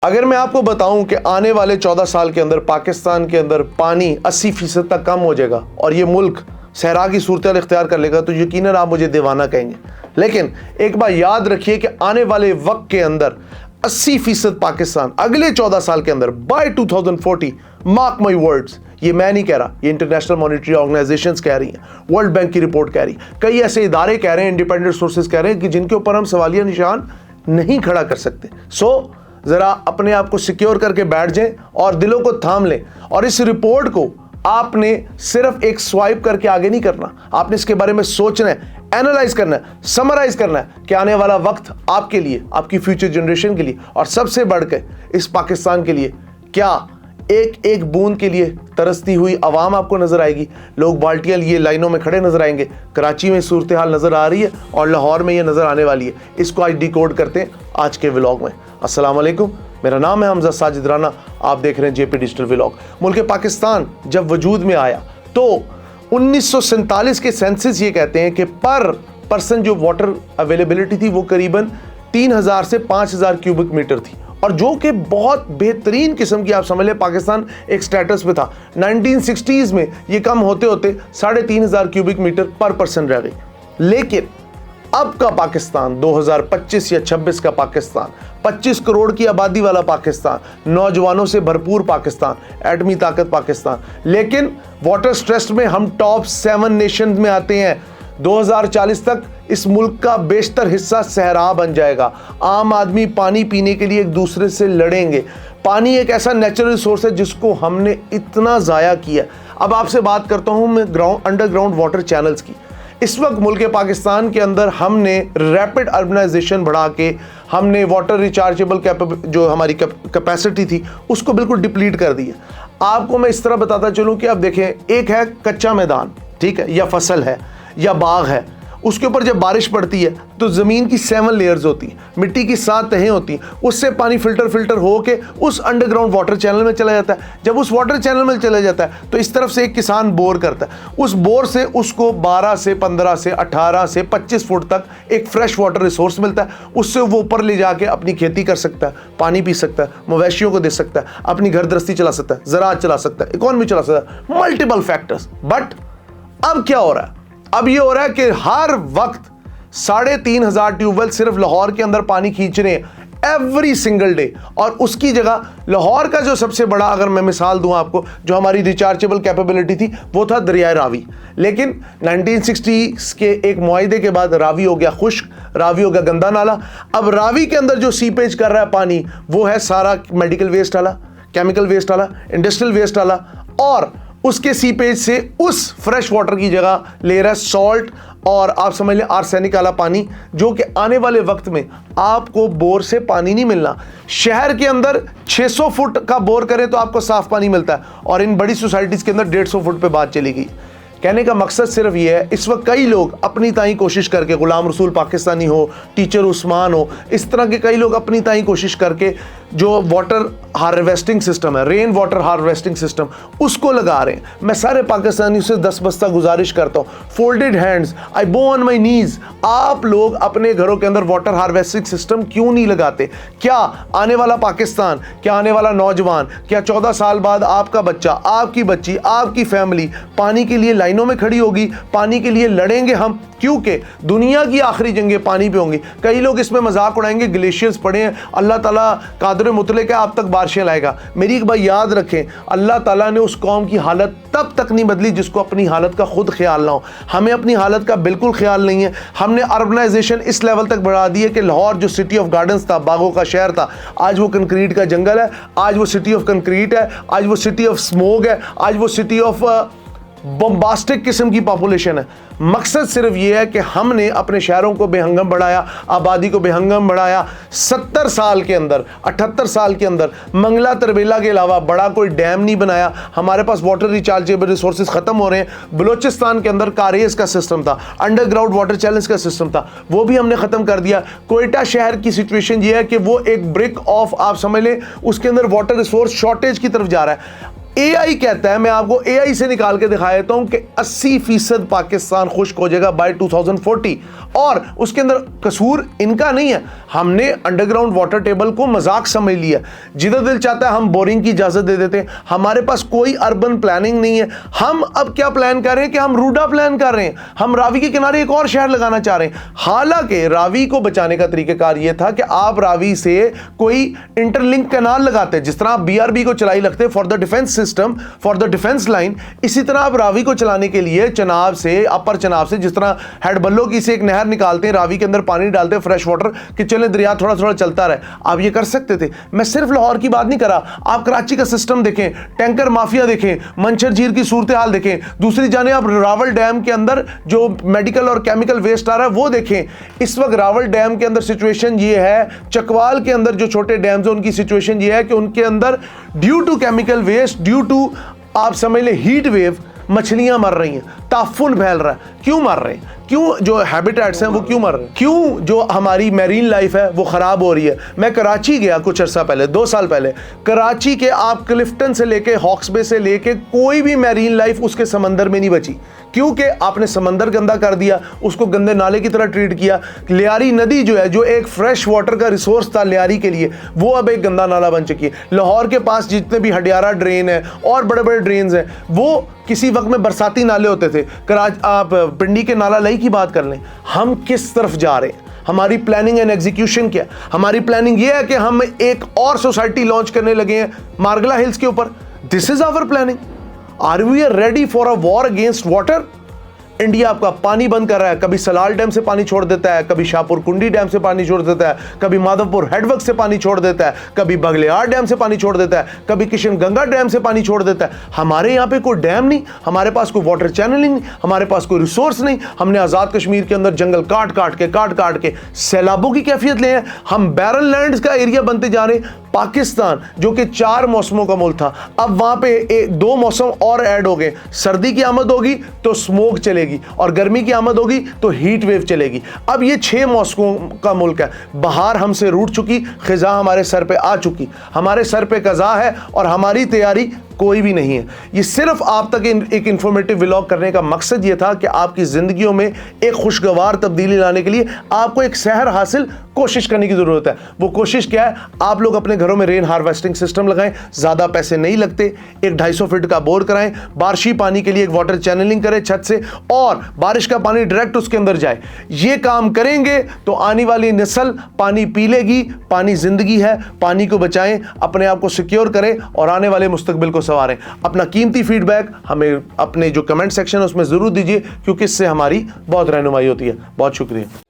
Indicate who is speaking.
Speaker 1: अगर मैं आपको बताऊं कि आने वाले 14 साल के अंदर पाकिस्तान के अंदर पानी 80% तक कम हो जाएगा और ये मुल्क सहरा की सूरत इख्तियार कर लेगा, तो यकीनन आप मुझे दीवाना कहेंगे। लेकिन एक बात याद रखिए कि आने वाले वक्त के अंदर 80% पाकिस्तान अगले 14 साल के अंदर बाय 2040, मार्क माई वर्ड्स, ये मैं नहीं कह रहा, ये इंटरनेशनल मॉनेटरी ऑर्गेनाइजेशंस कह रही हैं, वर्ल्ड बैंक की रिपोर्ट कह रही है, कई ऐसे इदारे कह रहे हैं, इंडिपेंडेंट सोर्सेज कह रहे हैं कि जिनके ऊपर हम सवालिया निशान नहीं खड़ा कर सकते। सो जरा अपने आप को सिक्योर करके बैठ जाएं और दिलों को थाम लें। और इस रिपोर्ट को आपने सिर्फ एक स्वाइप करके आगे नहीं करना, आपने इसके बारे में सोचना है, एनालाइज करना है, समराइज करना है कि आने वाला वक्त आपके लिए, आपकी फ्यूचर जनरेशन के लिए और सबसे बढ़कर इस पाकिस्तान के लिए क्या एक एक बूंद के लिए तरसती हुई आवाम आपको नजर आएगी। लोग बाल्टियां लिए लाइनों में खड़े नजर आएंगे। कराची में सूरत हाल नजर आ रही है और लाहौर में ये नजर आने वाली है। इसको आज डिकोड करते हैं आज के व्लॉग में। अस्सलाम वालेकुम, मेरा नाम है हमजा साजिद राना, आप देख रहे हैं जेपी डिजिटल व्लॉग। मुल्क पाकिस्तान जब वजूद में आया तो 1947 के सेंसस ये कहते हैं कि पर पर्सन जो वाटर अवेलेबिलिटी थी वो करीबन 3000 से 5000 क्यूबिक मीटर थी, और जो कि बहुत बेहतरीन किस्म की, आप समझ लें पाकिस्तान एक स्टेटस पे था। 1960s में ये कम होते होते 3500 क्यूबिक मीटर पर पर्सन रह गई। लेकिन अब का पाकिस्तान 2025 या 26 का पाकिस्तान, 25 करोड़ की आबादी वाला पाकिस्तान, नौजवानों से भरपूर पाकिस्तान, एटमी ताकत पाकिस्तान, लेकिन वाटर स्ट्रेस में हम टॉप 7 नेशन में आते हैं। 2040 तक इस मुल्क का बेशतर हिस्सा सहरा बन जाएगा। आम आदमी पानी पीने के लिए एक दूसरे से लड़ेंगे। पानी एक ऐसा नेचुरल रिसोर्स है जिसको हमने इतना ज़ाया किया। अब आपसे बात करता हूँ मैं अंडरग्राउंड वाटर चैनल्स की। इस वक्त मुल्क पाकिस्तान के अंदर हमने रैपिड अर्बनाइजेशन बढ़ा के हमने वाटर रिचार्जेबल जो हमारी कैपेसिटी थी उसको बिल्कुल डिप्लीट कर दी है। आपको मैं इस तरह बताता चलूँ कि अब देखें, एक है कच्चा मैदान, ठीक है, या फसल है या बाग है, उसके ऊपर जब बारिश पड़ती है तो ज़मीन की 7 लेयर्स होती हैं, मिट्टी की 7 तहें होती हैं, उससे पानी फिल्टर होके उस अंडरग्राउंड वाटर चैनल में चला जाता है। जब उस वाटर चैनल में चला जाता है तो इस तरफ से एक किसान बोर करता है, उस बोर से उसको 12 से 15 से 18 से 25 फुट तक एक फ्रेश वाटर रिसोर्स मिलता है। उससे वो ऊपर ले जाके अपनी खेती कर सकता है, पानी पी सकता है, मवेशियों को दे सकता है, अपनी घर गृहस्थी चला सकता है, ज़राअत चला सकता है, इकॉनमी चला सकता है, मल्टीपल फैक्टर्स। बट अब क्या हो रहा है? अब ये हो रहा है कि हर वक्त 3500 ट्यूबवेल सिर्फ लाहौर के अंदर पानी खींच रहे हैं एवरी सिंगल डे, और उसकी जगह लाहौर का जो सबसे बड़ा, अगर मैं मिसाल दूं आपको, जो हमारी रिचार्जेबल कैपेबिलिटी थी वो था दरिया रावी। लेकिन 1960 के एक मुआहदे के बाद रावी हो गया खुश्क, रावी हो गया गंदा नाला। अब रावी के अंदर जो सीपेज कर रहा है पानी वो है सारा मेडिकल वेस्ट वाला, केमिकल वेस्ट वाला, इंडस्ट्रियल वेस्ट वाला, और उसके सीपेज से उस फ्रेश वाटर की जगह ले रहा है सॉल्ट और आप समझ लें आर्सेनिक वाला पानी, जो कि आने वाले वक्त में आपको बोर से पानी नहीं मिलना। शहर के अंदर 600 फुट का बोर करें तो आपको साफ पानी मिलता है, और इन बड़ी सोसाइटीज़ के अंदर 150 फुट पे बात चली गई। कहने का मकसद सिर्फ ये है, इस वक्त कई लोग अपनी ताई कोशिश करके, गुलाम रसूल पाकिस्तानी हो, टीचर उस्मान हो, इस तरह के कई लोग अपनी ताई कोशिश करके जो वाटर हार्वेस्टिंग सिस्टम है, रेन वाटर हार्वेस्टिंग सिस्टम, उसको लगा रहे हैं। मैं सारे पाकिस्तानियों से 10 बस्ता गुजारिश करता हूँ, फोल्डेड हैंड्स, आई बो ऑन माई नीज, आप लोग अपने घरों के अंदर वाटर हार्वेस्टिंग सिस्टम क्यों नहीं लगाते? क्या आने वाला पाकिस्तान, क्या आने वाला नौजवान, क्या 14 साल बाद आपका बच्चा, आपकी बच्ची, आपकी फैमिली पानी के लिए लाइनों में खड़ी होगी, पानी के लिए लड़ेंगे हम? क्योंकि दुनिया की आखिरी जंगें पानी पे होंगी। कई लोग इसमें मजाक उड़ाएंगे, ग्लेशियर्स पड़े हैं, अल्लाह ताला कादिर मुतलक है आप तक बारिशें लाएगा। मेरी एक बात याद रखें, अल्लाह ताला ने उस कौम की हालत तब तक नहीं बदली जिसको अपनी हालत का खुद ख्याल ना हो। हमें अपनी हालत का बिल्कुल ख्याल नहीं है। हमने अर्बनाइजेशन इस लेवल तक बढ़ा दी है कि लाहौर जो सिटी ऑफ गार्डन्स था, बागों का शहर था, आज वो कंक्रीट का जंगल है, आज वो सिटी ऑफ कंक्रीट है, आज वो सिटी ऑफ स्मोक है, आज वो सिटी ऑफ बम्बास्टिक किस्म की पॉपुलेशन है। मकसद सिर्फ ये है कि हमने अपने शहरों को बेहंगम बढ़ाया, आबादी को बेहंगम बढ़ाया। 70 साल के अंदर, 78 साल के अंदर मंगला तरबेला के अलावा बड़ा कोई डैम नहीं बनाया। हमारे पास वाटर रिचार्जेबल रिसोर्सेज खत्म हो रहे हैं। बलोचिस्तान के अंदर कारेज का सिस्टम था, अंडरग्राउंड वाटर चैनल्स का सिस्टम था, वो भी हमने खत्म कर दिया। कोयटा शहर की सिचुएशन ये है कि वो एक ब्रिक ऑफ, आप समझ लें, उसके अंदर वाटर रिसोर्स शॉर्टेज की तरफ जा रहा है। एआई कहता है, मैं आपको एआई से निकाल के दिखा देता हूं कि 80% पाकिस्तान खुश्क हो जाएगा बाय 2040। और उसके अंदर कसूर इनका नहीं है, हमने अंडरग्राउंड वाटर टेबल को मजाक समझ लिया। जिधर दिल चाहता है हम बोरिंग की इजाजत दे देते हैं। हमारे पास कोई अर्बन प्लानिंग नहीं है। हम अब क्या प्लान कर रहे हैं कि हम रूडा प्लान कर रहे हैं, हम रावी के किनारे एक और शहर लगाना चाह रहे हैं। हालांकि रावी को बचाने का तरीकाकार यह था कि आप रावी से कोई इंटरलिंक कैनाल लगाते, जिस तरह आप बीआरबी को चलाई लगते for the defence system, for the defence line, इसी तरह आप रावी को चलाने के लिए चनाब से, अपर चनाब से, जिस तरह हेडबल्लो की से एक नहर निकालते हैं, रावी के अंदर पानी डालते हैं फ्रेश वाटर कि चले दरिया थोड़ा थोड़ा चलता रहे, आप ये कर सकते थे। मैं सिर्फ लाहौर की बात नहीं कर रहा, आप कराची का सिस्टम देखें, टैंकर माफिया देखें, मंचर झील की सूरत हाल देखें, दूसरी जाने आप रावल डैम के अंदर जो मेडिकल और केमिकल वेस्ट आ रहा है वो देखें। इस वक्त रावल डैम के अंदर सिचुएशन ये है, चकवाल के अंदर जो छोटे डैम्स हैं उनकी सिचुएशन ये है कि उनके अंदर due to chemical waste, due to आप समझ ले हीट वेव, मछलियां मर रही हैं, ताफुन फैल रहा है। क्यों मर रहे हैं? क्यों जो हैबिटेट्स हैं वो क्यों मर रहे हैं? क्यों जो हमारी मैरीन लाइफ है वो खराब हो रही है? मैं कराची गया कुछ अर्सा पहले, 2 साल पहले। कराची के आप क्लिफ्टन से लेके हॉक्स बे से लेके कोई भी मैरीन लाइफ उसके समंदर में नहीं बची, क्योंकि आपने समंदर गंदा कर दिया, उसको गंदे नाले की तरह ट्रीट किया। लियारी नदी जो है, जो एक फ्रेश वाटर का रिसोर्स था लियारी के लिए, वो अब एक गंदा नाला बन चुकी है। लाहौर के पास जितने भी हडियारा ड्रेन है और बड़े बड़े ड्रेन्स हैं, वो किसी वक्त में बरसाती नाले होते थे। आप पिंडी के नाला लई की बात कर लें, हम किस तरफ जा रहे हैं? हमारी प्लानिंग एंड एग्जीक्यूशन क्या? हमारी प्लानिंग ये है कि हम एक और सोसाइटी लॉन्च करने लगे हैं मार्गला हिल्स के ऊपर। This is our planning. Are we ready for a war against water? India आपका पानी बंद कर रहा है, कभी सलाल डैम से पानी छोड़ देता है, कभी शाहपुर कुंडी डैम से पानी छोड़ देता है, कभी माधवपुर हेडवर्क से पानी छोड़ देता है, कभी बगलियार डैम से पानी छोड़ देता है, कभी किशनगंगा डैम से पानी छोड़ देता है। हमारे यहाँ पे कोई डैम नहीं, हमारे पास कोई वाटर चैनलिंग नहीं, हमारे पास कोई रिसोर्स नहीं। हमने आज़ाद कश्मीर के अंदर जंगल काट काट के सैलाबों की कैफियत ले हैं। हम बैरन लैंड्स का एरिया बनते जा रहे हैं। पाकिस्तान जो कि 4 मौसमों का मुल्क था, अब वहां पे 2 मौसम और ऐड हो गए। सर्दी की आमद होगी तो स्मोक चलेगी, और गर्मी की आमद होगी तो हीट वेव चलेगी। अब ये 6 मौसमों का मुल्क है। बहार हमसे रूठ चुकी, खिजा हमारे सर पे आ चुकी, हमारे सर पे कज़ा है और हमारी तैयारी कोई भी नहीं है। ये सिर्फ आप तक एक इंफॉर्मेटिव व्लॉग करने का मकसद ये था कि आपकी जिंदगियों में एक खुशगवार तब्दीली लाने के लिए आपको एक सहर हासिल कोशिश करने की जरूरत है। वो कोशिश क्या है? आप लोग अपने घरों में रेन हार्वेस्टिंग सिस्टम लगाएं, ज्यादा पैसे नहीं लगते। एक 250 फीट का बोर कराएं, बारिशी पानी के लिए एक वाटर चैनलिंग करें छत से, और बारिश का पानी डायरेक्ट उसके अंदर जाए। ये काम करेंगे तो आने वाली नस्ल पानी पी लेगी। पानी जिंदगी है, पानी को बचाएं, अपने आप को सिक्योर करें और आने वाले मुस्तकबिल को संवारें। अपना कीमती फीडबैक हमें अपने जो कमेंट सेक्शन है उसमें जरूर दीजिए, क्योंकि इससे हमारी बहुत रहनुमाई होती है। बहुत शुक्रिया।